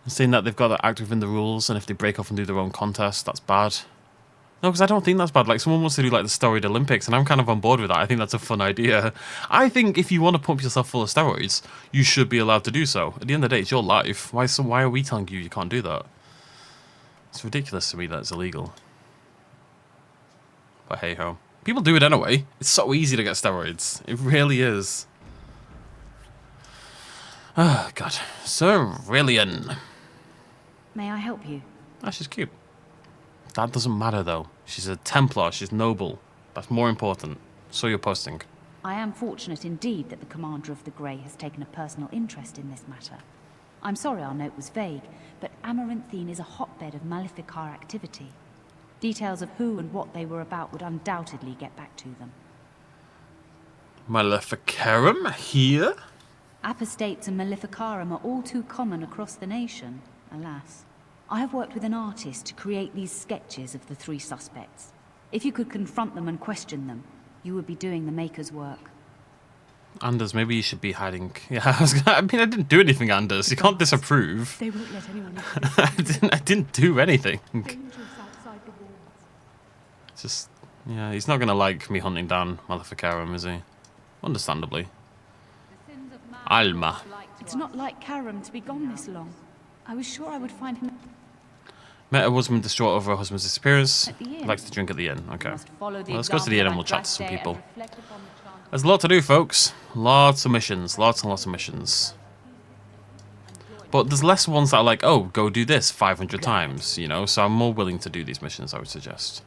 And saying that they've got to act within the rules, and if they break off and do their own contest, that's bad. No, because I don't think that's bad. Like, someone wants to do, like, the steroid Olympics, and I'm kind of on board with that. I think that's a fun idea. I think if you want to pump yourself full of steroids, you should be allowed to do so. At the end of the day, it's your life. Why are we telling you you can't do that? It's ridiculous to me that it's illegal. But hey ho. People do it anyway. It's so easy to get steroids. It really is. Oh, God. Ferelden. May I help you? Oh, she's cute. That doesn't matter, though. She's a Templar. She's noble. That's more important. So you're posting. I am fortunate indeed that the commander of the Grey has taken a personal interest in this matter. I'm sorry our note was vague, but Amaranthine is a hotbed of Maleficar activity. Details of who and what they were about would undoubtedly get back to them. Maleficarum here? Apostates and Maleficarum are all too common across the nation, alas. I have worked with an artist to create these sketches of the three suspects. If you could confront them and question them, you would be doing the Maker's work. Anders, maybe you should be hiding. Yeah, I didn't do anything, Anders. You can't disapprove. They won't let anyone in. I didn't do anything. Just, yeah, he's not going to like me hunting down Maleficarum, is he? Understandably. Alma. It's not like Karam to be gone this long. I was sure I would find him. Met a woman distraught over her husband's disappearance. At the inn. Likes to drink at the inn. Okay. Well, Let's go to the inn and we'll chat to some people. There's a lot to do, folks. Lots of missions. Lots and lots of missions. But there's less ones that are like, oh, go do this 500 times, you know? So I'm more willing to do these missions, I would suggest.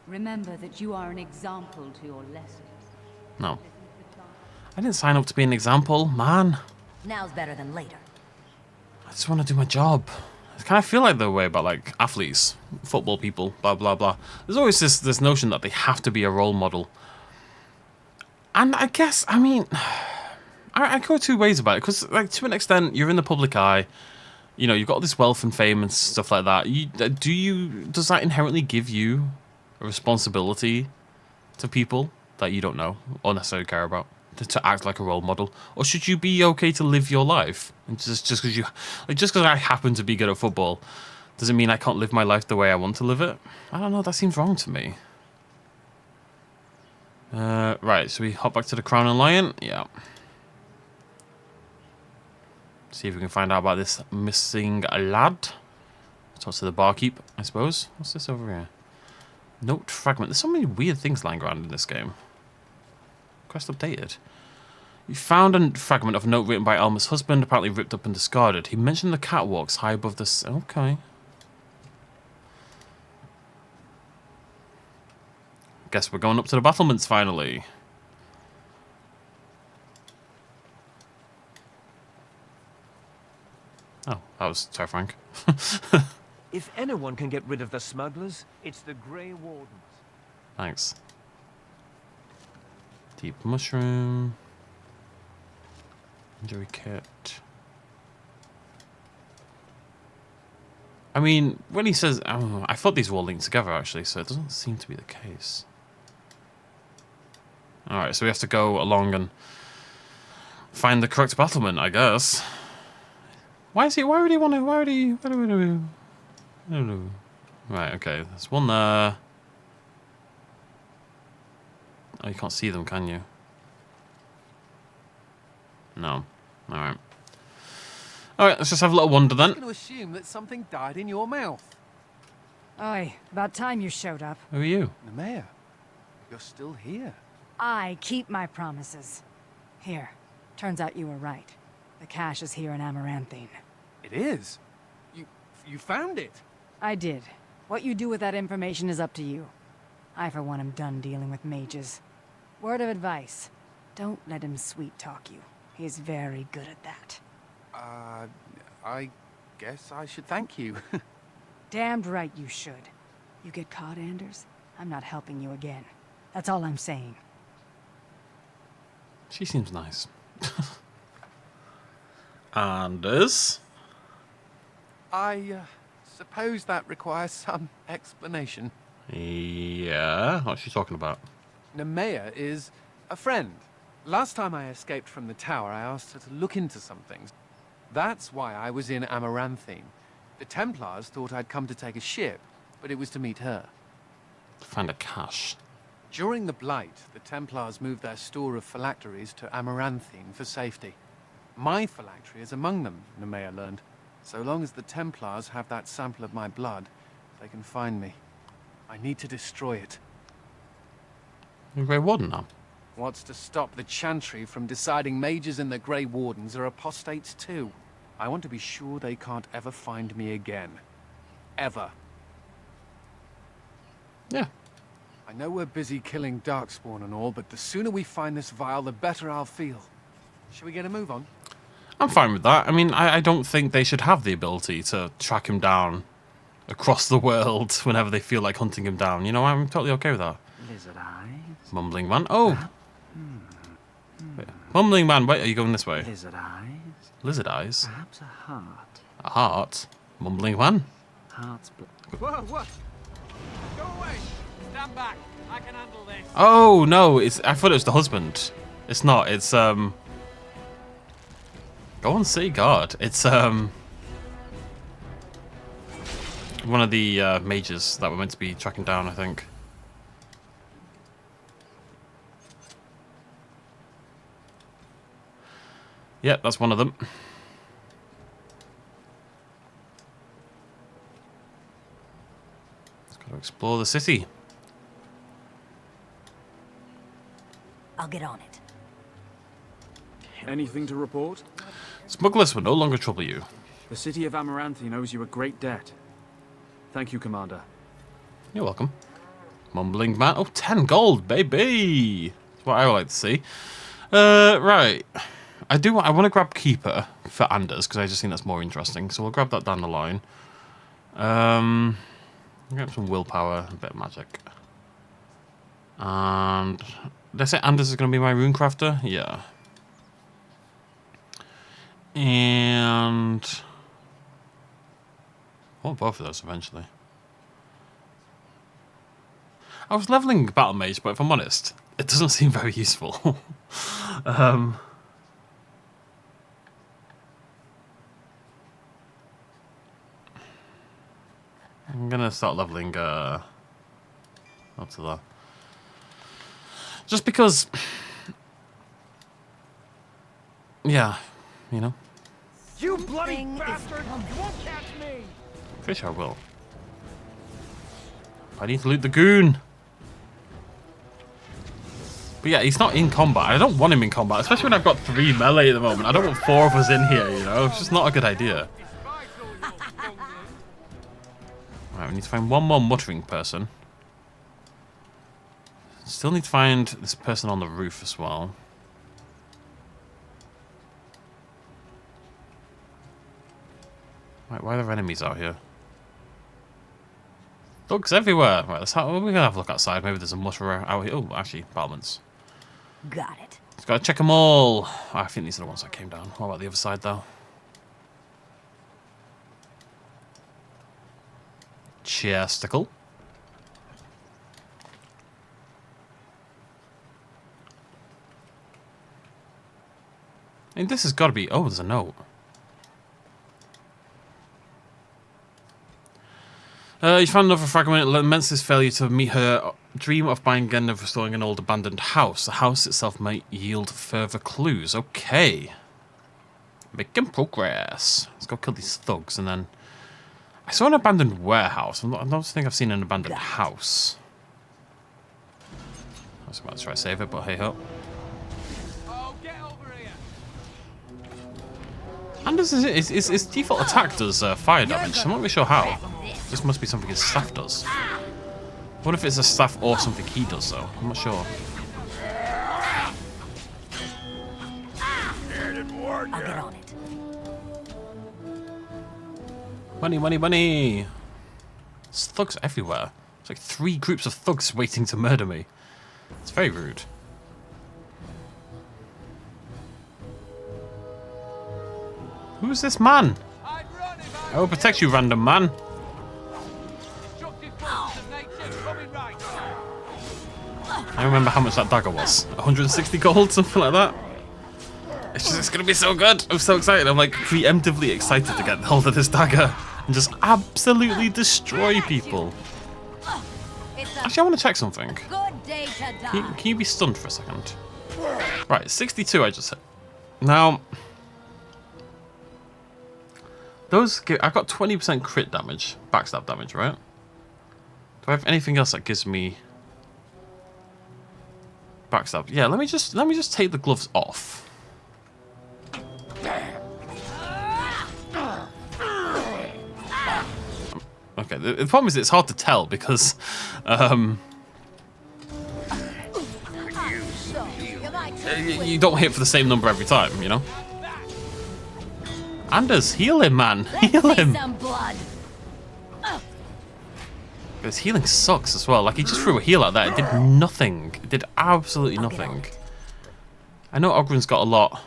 Remember that you are an example to your lessons. No. I didn't sign up to be an example, man. Now's better than later. I just want to do my job. I kind of feel like the way about like athletes, football people, blah blah blah. There's always this notion that they have to be a role model. And I guess, I mean, I go two ways about it, because like to an extent you're in the public eye. You know, you've got all this wealth and fame and stuff like that. Does that inherently give you a responsibility to people that you don't know or necessarily care about? To act like a role model, or should you be okay to live your life? And just because I happen to be good at football, doesn't mean I can't live my life the way I want to live it. I don't know. That seems wrong to me. Right. So we hop back to the Crown and Lion. Yeah. See if we can find out about this missing lad. Talk to the barkeep, I suppose. What's this over here? Note fragment. There's so many weird things lying around in this game. Quest updated. You found a fragment of a note written by Alma's husband, apparently ripped up and discarded. He mentioned the catwalks high above the... Okay. Guess we're going up to the battlements finally. Oh, that was terrifying. If anyone can get rid of the smugglers, it's the Grey Wardens. Thanks. Deep mushroom. Injury kit. I mean, when he says... Oh, I thought these were all linked together, actually, so it doesn't seem to be the case. Alright, so we have to go along and find the correct battlement, I guess. Why would he want to... Why would he... I don't know. Right, okay. There's one there. Oh, you can't see them, can you? No. Alright. Alright, let's just have a little wander then. I'm going to assume that something died in your mouth. Oi, about time you showed up. Who are you? Nemea, you're still here. I keep my promises. Here, turns out you were right. The cache is here in Amaranthine. It is? You found it? I did. What you do with that information is up to you. I, for one, am done dealing with mages. Word of advice. Don't let him sweet-talk you. He's very good at that. I guess I should thank you. Damned right you should. You get caught, Anders, I'm not helping you again. That's all I'm saying. She seems nice. Anders? I suppose that requires some explanation. Yeah? What's she talking about? Nemea is a friend. Last time I escaped from the tower, I asked her to look into some things. That's why I was in Amaranthine. The Templars thought I'd come to take a ship, but it was to meet her. Find a cache. During the blight, the Templars moved their store of phylacteries to Amaranthine for safety. My phylactery is among them, Nemea learned. So long as the Templars have that sample of my blood, They can find me. I need to destroy it. You're Grey Warden now. What's to stop the Chantry from deciding mages and the Grey Wardens are apostates too? I want to be sure they can't ever find me again. Ever. Yeah. I know we're busy killing Darkspawn and all, but the sooner we find this vial, the better I'll feel. Shall we get a move on? I'm fine with that. I mean, I don't think they should have the ability to track him down across the world whenever they feel like hunting him down. You know, I'm totally okay with that. Lizard eyes. Mumbling man. Oh! Wait, Mumbling man, wait, are you going this way? Lizard eyes. Lizard eyes? Perhaps a heart. A heart? Mumbling man? Heart's Whoa, what? Go away! Stand back. I can handle this. Oh, no, I thought it was the husband. It's not, it's, Go on, say God. It's, one of the, mages that we're meant to be tracking down, I think. Yep, that's one of them. Let's go to explore the city. I'll get on it. Anything to report? Smugglers will no longer trouble you. The city of Amaranthine owes you a great debt. Thank you, Commander. You're welcome. Mumbling man. Oh, 10 gold, baby! That's what I like to see. Right. I want to grab Keeper for Anders, because I just think that's more interesting. So we'll grab that down the line. Get some willpower, a bit of magic. And did I say Anders is going to be my runecrafter? Yeah. And I want both of those eventually. I was leveling Battle Mage, but if I'm honest, it doesn't seem very useful. I'm gonna start leveling up to that. Just because, yeah, you know. You bloody bastard! You won't catch me! Pretty sure I will. I need to loot the goon. But yeah, he's not in combat. I don't want him in combat, especially when I've got 3 melee at the moment. I don't want 4 of us in here, you know? It's just not a good idea. Right, we need to find one more muttering person. Still need to find this person on the roof as well. Right, why are there enemies out here? Thugs everywhere! Right, we're gonna have a look outside. Maybe there's a mutterer out here. Oh, actually, battlements. Got it. Just gotta check them all. Oh, I think these are the ones that came down. What about the other side, though? Chesticle. And this has got to be... Oh, there's a note. You found another fragment. It laments his failure to meet her dream of buying again and restoring an old abandoned house. The house itself might yield further clues. Okay. Making progress. Let's go kill these thugs and then... I saw an abandoned warehouse. I don't think I've seen an abandoned house. I was about to try to save it, but hey ho. And his default attack does fire damage. I'm not really sure how. This must be something his staff does. What if it's a staff or something he does though? I'm not sure. I'll get on it. Money, money, money! There's thugs everywhere. It's like 3 groups of thugs waiting to murder me. It's very rude. Who's this man? I will protect you, random man. I remember how much that dagger was. 160 gold, something like that. It's gonna be so good. I'm so excited. I'm like preemptively excited to get hold of this dagger and just absolutely destroy people. Actually, I want to check something. Can you be stunned for a second? Right, 62 I just hit. Now, I've got 20% crit damage, backstab damage, right? I have anything else that gives me backstab? Yeah, let me just take the gloves off. Okay, the problem is it's hard to tell because you don't hit for the same number every time, you know? Anders, heal him, man. Heal him. His healing sucks as well. Like, he just threw a heal like that. It did nothing. It did absolutely nothing. I know Ogren's got a lot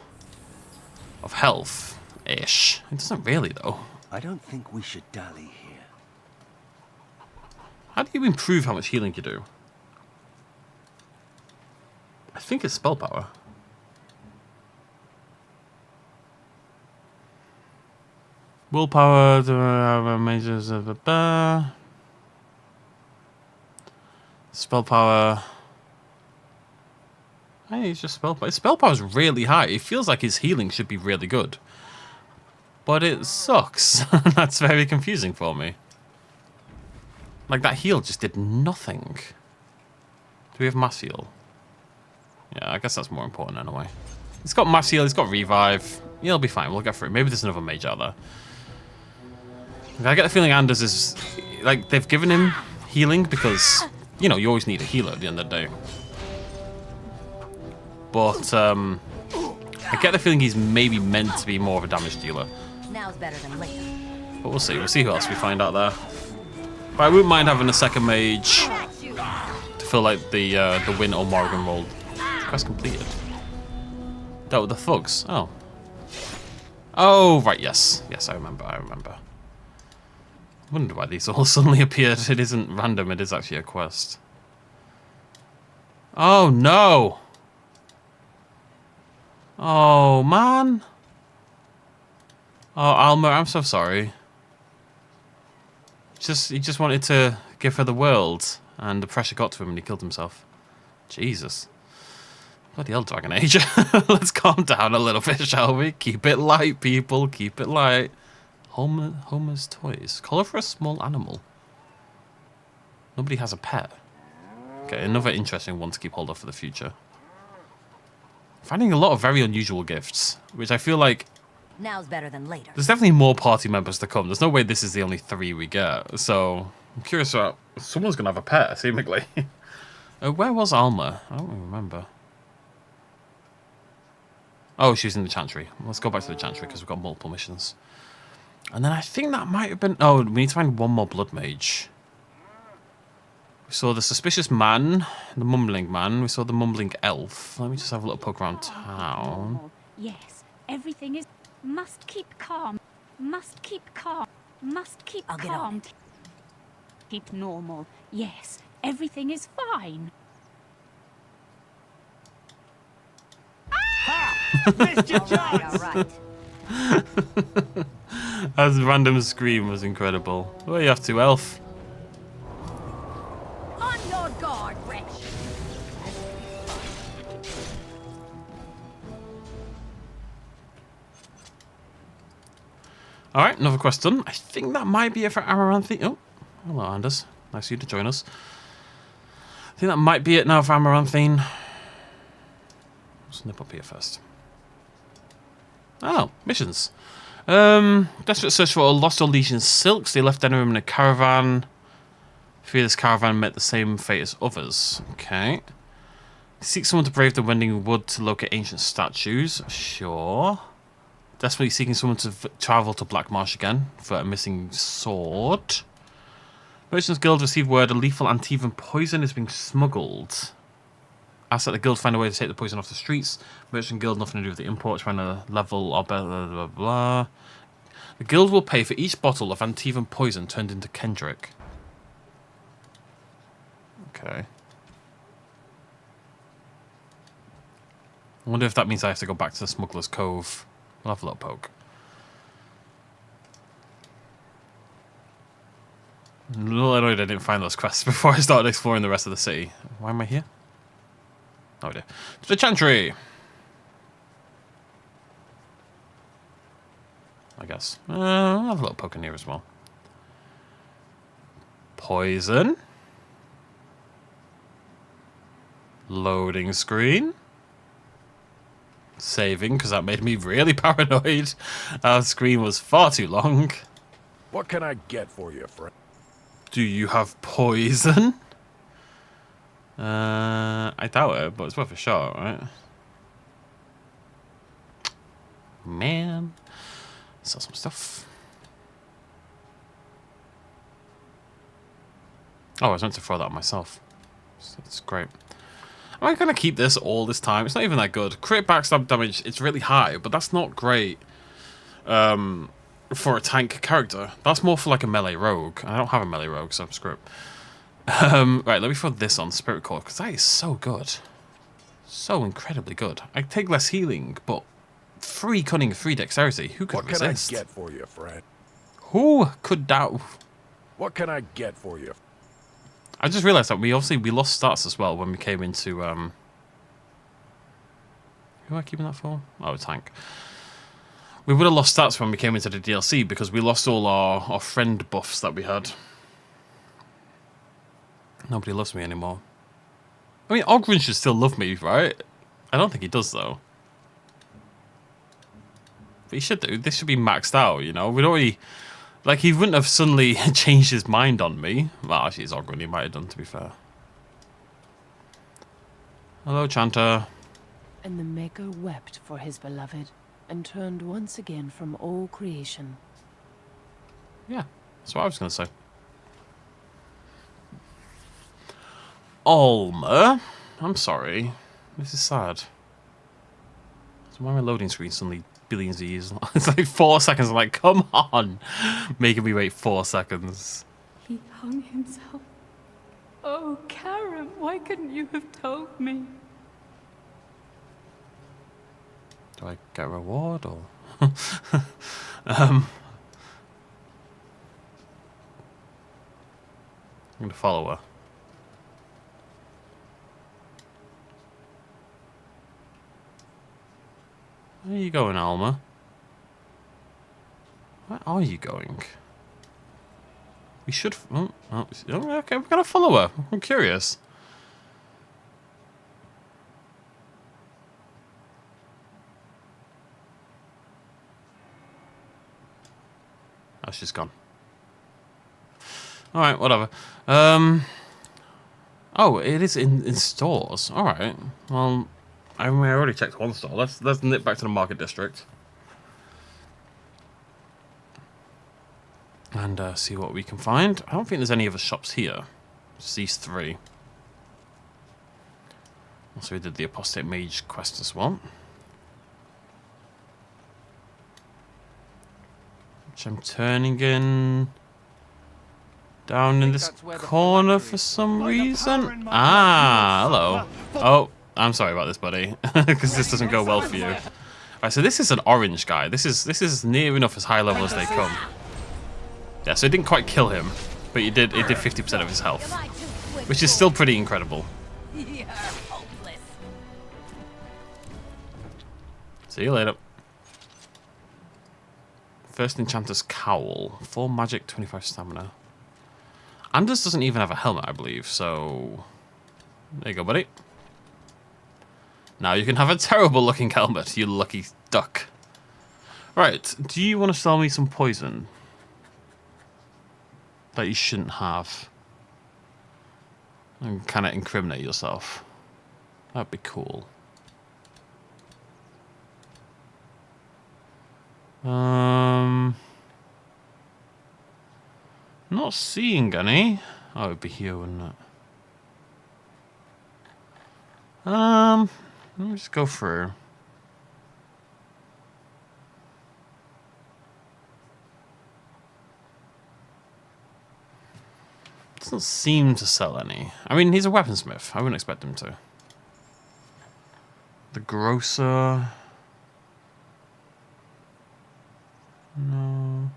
of health-ish. It doesn't really, though. I don't think we should dally here. How do you improve how much healing you do? I think it's spell power. Willpower, measures of spell power. Hey, it's just spell power. His spell power is really high. It feels like his healing should be really good. But it sucks. That's very confusing for me. Like, that heal just did nothing. Do we have mass heal? Yeah, I guess that's more important anyway. He's got mass heal, he's got revive. He'll be fine, we'll get through. Maybe there's another mage out there. I get the feeling Anders is... Like, they've given him healing because, you know, you always need a healer at the end of the day. But, I get the feeling he's maybe meant to be more of a damage dealer. Now's better than later. But we'll see. We'll see who else we find out there. But I wouldn't mind having a second mage to feel like the Win or Morrigan role. Quest completed. Dealt with the thugs. Oh. Oh, right, yes. Yes, I remember. I wonder why these all suddenly appeared. It isn't random, it is actually a quest. Oh, no! Oh, man! Oh, Alma, I'm so sorry. He just wanted to give her the world, and the pressure got to him and he killed himself. Jesus. Bloody hell, Dragon Age. Let's calm down a little bit, shall we? Keep it light, people. Keep it light. Homer's toys. Color for a small animal. Nobody has a pet. Okay, another interesting one to keep hold of for the future. Finding a lot of very unusual gifts, which I feel like... Now's better than later. There's definitely more party members to come. There's no way this is the only 3 we get. So, I'm curious about... Someone's going to have a pet, seemingly. Where was Alma? I don't remember. Oh, she's in the Chantry. Let's go back to the Chantry because we've got multiple missions. And then I think that might have been... Oh, we need to find one more Blood Mage. We saw the Suspicious Man, the Mumbling Man. We saw the Mumbling Elf. Let me just have a little poke around town. Yes, everything is... Must keep calm. Must keep calm. Must keep calm. Keep normal. Yes, everything is fine. Missed your chance! All right. That random scream was incredible. Where are you off to, Elf? On your guard, wretch. Alright, another quest done. I think that might be it for Amaranthine. Oh, hello, Anders. Nice of you to join us. I think that might be it now for Amaranthine. Let's nip up here first. Oh, missions. Desperate search for a lost or Legion silks. They left Denerim in a caravan. Fear this caravan met the same fate as others. Okay. Seek someone to brave the Wending Wood to locate ancient statues. Sure. Desperately seeking someone to travel to Black Marsh again for a missing sword. Merchants Guild received word a lethal Antivan poison is being smuggled. Ask that the guild find a way to take the poison off the streets. Merchant Guild, nothing to do with the import, trying to level or blah, blah, blah, blah. The guild will pay for each bottle of Antivan poison turned into Kendrick. Okay. I wonder if that means I have to go back to the Smuggler's Cove. We'll have a little poke. I'm a little annoyed I didn't find those quests before I started exploring the rest of the city. Why am I here? Oh dear. To the Chantry! I guess. I'll have a little poke in here as well. Poison. Loading screen. Saving, because that made me really paranoid. Our screen was far too long. What can I get for you, friend? Do you have poison? I doubt it, but it's worth a shot, right? Man. Sell some stuff. Oh, I was meant to throw that myself. So that's great. Am I going to keep this all this time? It's not even that good. Crit backstab damage, it's really high, but that's not great for a tank character. That's more for like a melee rogue. I don't have a melee rogue, so I'm screwed. Right, let me throw this on Spirit Core, because that is so good. So incredibly good. I take less healing, but 3 cunning, 3 dexterity. Who could resist? What can I get for you, friend? Who could doubt? What can I get for you? I just realised that we lost stats as well when we came into who am I keeping that for? Oh, a tank. We would have lost stats when we came into the DLC because we lost all our friend buffs that we had. Nobody loves me anymore. I mean, Ogryn should still love me, right? I don't think he does though. But he should do. This should be maxed out, you know? We'd already... Like, he wouldn't have suddenly changed his mind on me. Well, actually, it's Ogryn. He might have done, to be fair. Hello, Chanter. And the Maker wept for his beloved, and turned once again from all creation. Yeah, that's what I was going to say. Alma? I'm sorry. This is sad. So why my loading screen suddenly billions of years long? It's like 4 seconds. I'm like, come on. Making me wait 4 seconds. He hung himself. Oh, Karen, why couldn't you have told me? Do I get a reward or... I'm going to follow her. Where are you going, Alma? Where are you going? We should... Oh, okay, we're going to follow her. I'm curious. Oh, she's gone. Alright, whatever. Oh, it is in stores. Alright. Well... I mean, I already checked one store. Let's nip back to the market district and see what we can find. I don't think there's any other shops here. Just these 3. Also, we did the Apostate Mage quest as well, which I'm turning in down in this corner for some reason. Ah, hello. Oh. I'm sorry about this, buddy, because this doesn't go well for you. Alright, so this is an orange guy. This is near enough as high level as they come. Yeah, so it didn't quite kill him, but it did 50% of his health, which is still pretty incredible. See you later. First Enchanter's Cowl, 4 magic, 25 stamina. Anders doesn't even have a helmet, I believe, so there you go, buddy. Now you can have a terrible looking helmet, you lucky duck. Right, do you want to sell me some poison that you shouldn't have? And kind of incriminate yourself. That'd be cool. Not seeing any. Oh, it'd be here, wouldn't it? Let me just go through. Doesn't seem to sell any. I mean, he's a weaponsmith. I wouldn't expect him to. The grocer. No.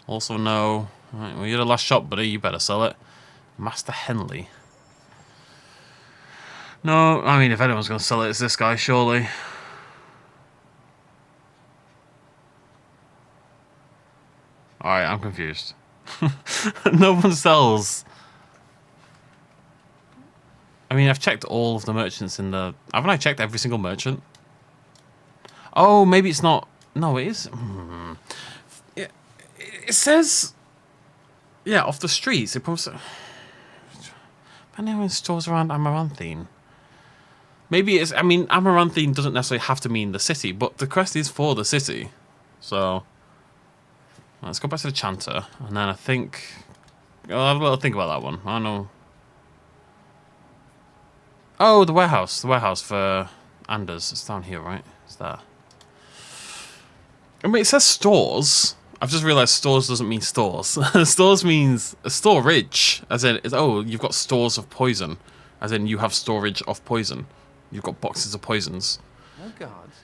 Also no. Right, well, you're the last shop, buddy. You better sell it. Master Henley. No, I mean, if anyone's going to sell it, it's this guy, surely. Alright, I'm confused. No one sells I mean, I've checked all of the merchants in the... Haven't I checked every single merchant? Oh, maybe it's not... No, it is. It says... Yeah, off the streets. It probably... Anyone stores around Amaranthine. Maybe it's... I mean, Amaranthine doesn't necessarily have to mean the city, but the quest is for the city. So... Let's go back to the Chanter. And then I think... I'll have a little think about that one. I don't know... Oh, the warehouse. The warehouse for Anders. It's down here, right? It's there. I mean, it says stores. I've just realised stores doesn't mean stores. Stores means a storage. As in, it's, oh, you've got stores of poison. As in, you have storage of poison. You've got boxes of poisons. Oh, gods.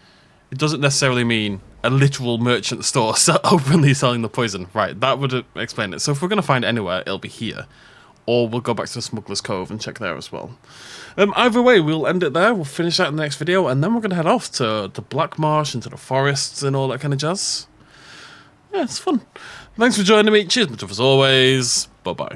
It doesn't necessarily mean a literal merchant store openly selling the poison. Right, that would explain it. So if we're going to find it anywhere, it'll be here. Or we'll go back to the Smuggler's Cove and check there as well. Either way, we'll end it there. We'll finish that in the next video. And then we're going to head off to Black Marsh and to the forests and all that kind of jazz. Yeah, it's fun. Thanks for joining me. Cheers, much as always. Bye-bye.